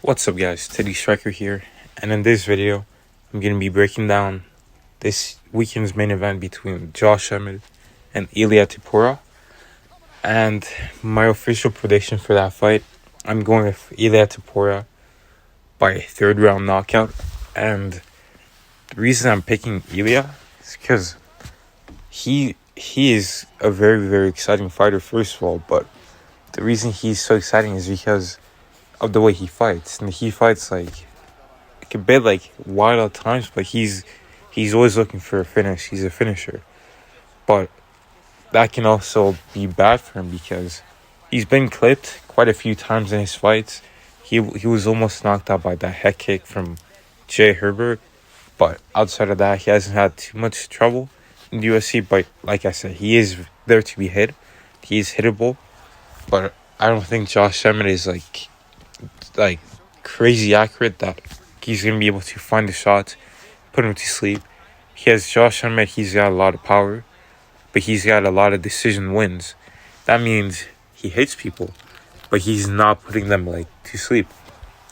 What's up guys, Teddy Striker here, and in this video, I'm going to be breaking down this weekend's main event between Josh Emmett and Ilia Topuria. And my official prediction for that fight, I'm going with Ilia Topuria by a third round knockout. And the reason I'm picking Ilia is because he is a very, very exciting fighter, first of all, but the reason he's so exciting is because of the way he fights. And he fights like a bit like wild at times, but he's always looking for a finish. He's a finisher. But that can also be bad for him because he's been clipped quite a few times in his fights. He was almost knocked out by that head kick from Jay Herbert. But outside of that, he hasn't had too much trouble in the UFC. But like I said, he is there to be hit. He is hittable. But I don't think Josh Emmett is like crazy accurate that he's going to be able to find the shots, put him to sleep. Because Josh Emmett, he's got a lot of power, but he's got a lot of decision wins. That means he hits people, but he's not putting them to sleep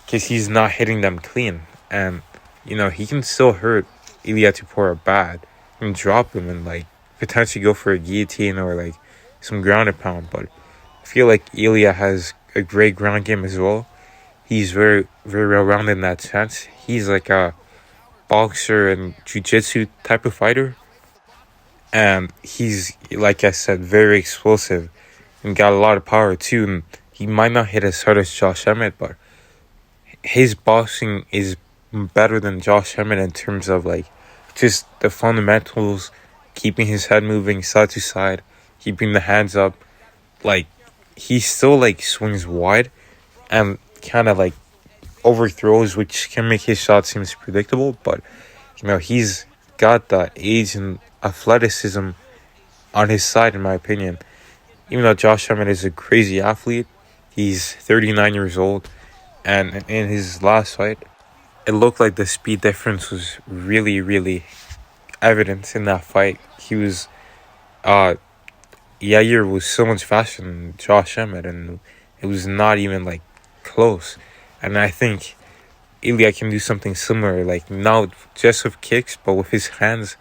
because he's not hitting them clean. And he can still hurt Ilia Topuria bad and drop him and potentially go for a guillotine or some ground and pound. But I feel like Ilia has a great ground game as well. He's very, very well-rounded in that sense. He's like a boxer and jiu-jitsu type of fighter. And he's, like I said, very explosive and got a lot of power too. And he might not hit as hard as Josh Emmett, but his boxing is better than Josh Emmett in terms of just the fundamentals, keeping his head moving side to side, keeping the hands up. He still swings wide and kind of overthrows, which can make his shot seems predictable, but he's got that age and athleticism on his side, in my opinion. Even though Josh Emmett is a crazy athlete, he's 39 years old, and in his last fight, it looked like the speed difference was really, really evident in that fight. Yair was so much faster than Josh Emmett, and it was not even close. And I think Ilia can do something similar, not just with kicks, but with his hands.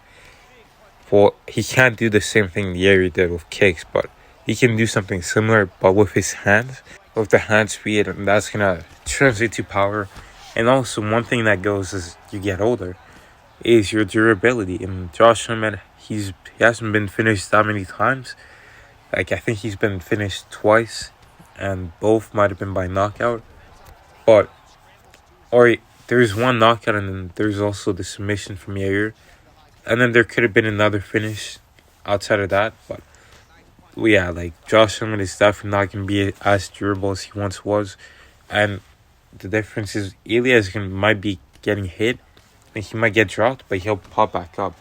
Well, he can't do the same thing Yair did with kicks, but he can do something similar, but with his hands, with the hand speed, and that's gonna translate to power. And also, one thing that goes as you get older is your durability. And Josh Emmett, he hasn't been finished that many times. I think he's been finished twice, and both might have been by knockout. There's one knockout, and then there's also the submission from Yair. And then there could have been another finish outside of that. But, yeah, Josh Emmett is definitely not going to be as durable as he once was. And the difference is Ilia might be getting hit, and he might get dropped, but he'll pop back up.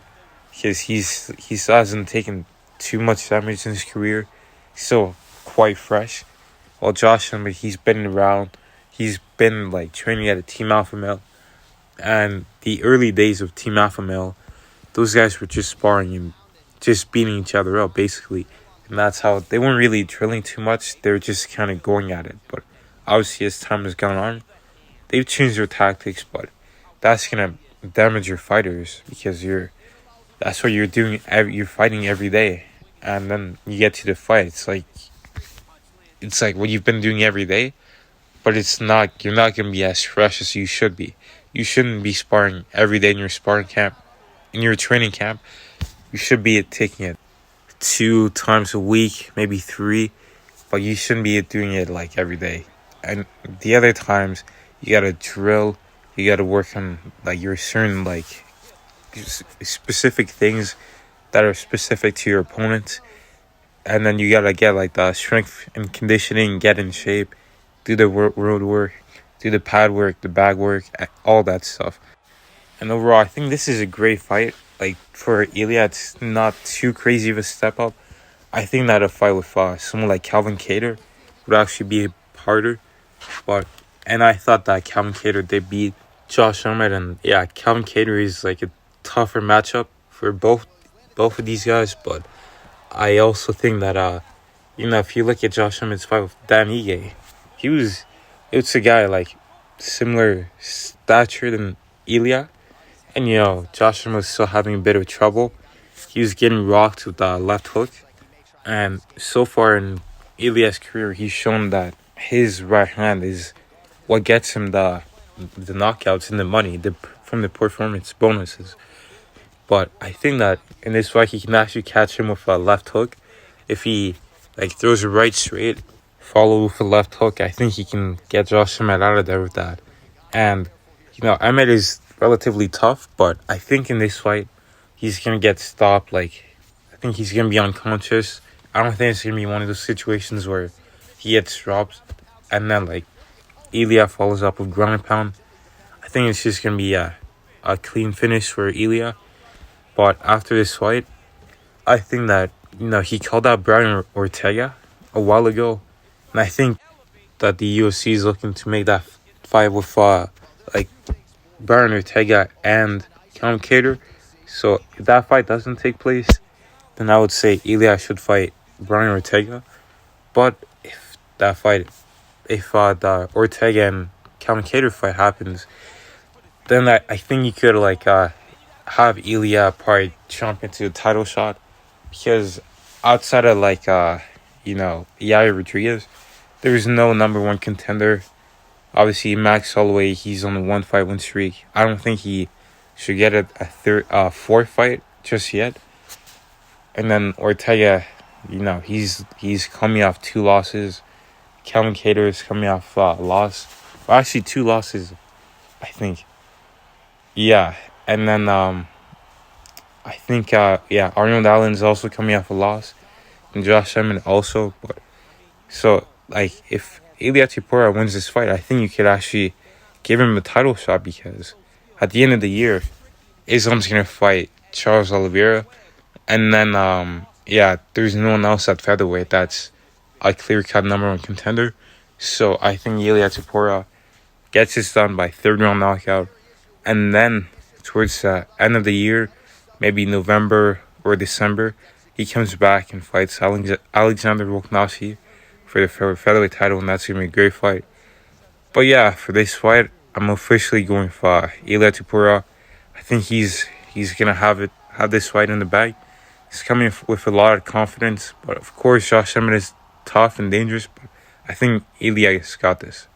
Because he still hasn't taken too much damage in his career. He's still quite fresh. While Josh Emmett, he's been around. He's been training at a Team Alpha Male. And the early days of Team Alpha Male, those guys were just sparring and just beating each other up, basically. And that's how they weren't really drilling too much. They were just kind of going at it. But obviously, as time has gone on, they've changed their tactics. But that's going to damage your fighters because that's what you're doing. You're fighting every day. And then you get to the fight. It's like what you've been doing every day. But you're not going to be as fresh as you should be. You shouldn't be sparring every day in your sparring camp. In your training camp, you should be taking it 2 times a week, maybe 3. But you shouldn't be doing it every day. And the other times, you got to drill. You got to work on your certain specific things that are specific to your opponent. And then you got to get the strength and conditioning, get in shape. Do the road work, do the pad work, the bag work, all that stuff. And overall, I think this is a great fight. For Ilia, it's not too crazy of a step up. I think that a fight with someone like Calvin Kattar would actually be harder. And I thought that Calvin Kattar did beat Josh Emmett. And yeah, Calvin Kattar is a tougher matchup for both of these guys. But I also think that, if you look at Josh Emmett's fight with Dan Ige, it's a guy similar stature than Ilia. And Josh Emmett was still having a bit of trouble. He was getting rocked with the left hook. And so far in Ilia's career, he's shown that his right hand is what gets him the knockouts and the money from the performance bonuses. But I think that in this fight, he can actually catch him with a left hook. If he throws a right straight, follow with a left hook, I think he can get Josh Emmett out of there with that. And Emmett is relatively tough, but I think in this fight, he's gonna get stopped. I think he's gonna be unconscious. I don't think it's gonna be one of those situations where he gets dropped and then Ilia follows up with ground and pound. I think it's just gonna be a clean finish for Ilia. But after this fight, I think that he called out Brian Ortega a while ago, and I think that the UFC is looking to make that fight with Brian Ortega and Callum Cater. So if that fight doesn't take place, then I would say Ilia should fight Brian Ortega. But if the Ortega and Callum Cater fight happens, then I think you could have Ilia probably jump into a title shot, because outside of Yair Rodriguez, there is no number one contender. Obviously, Max Holloway, he's on a 1-fight win streak. I don't think he should get a fourth fight just yet. And then Ortega, he's coming off 2 losses. Calvin Kattar is coming off a loss. Well, actually, 2 losses, I think. Yeah, and then I think Arnold Allen is also coming off a loss, and Josh Emmett also. But so if Ilia Topuria wins this fight, I think you could actually give him a title shot, because at the end of the year, Islam's gonna fight Charles Oliveira, and then there's no one else at featherweight that's a clear-cut number 1 contender. So I think Ilia Topuria gets this done by 3rd-round knockout, and then towards the end of the year, maybe November or December, he comes back and fights Alexander Volkanovski for the featherweight title, and that's going to be a great fight. But yeah, for this fight, I'm officially going for Ilia Topuria. I think he's going to have this fight in the bag. He's coming with a lot of confidence, but of course, Josh Emmett is tough and dangerous, but I think Ilia's got this.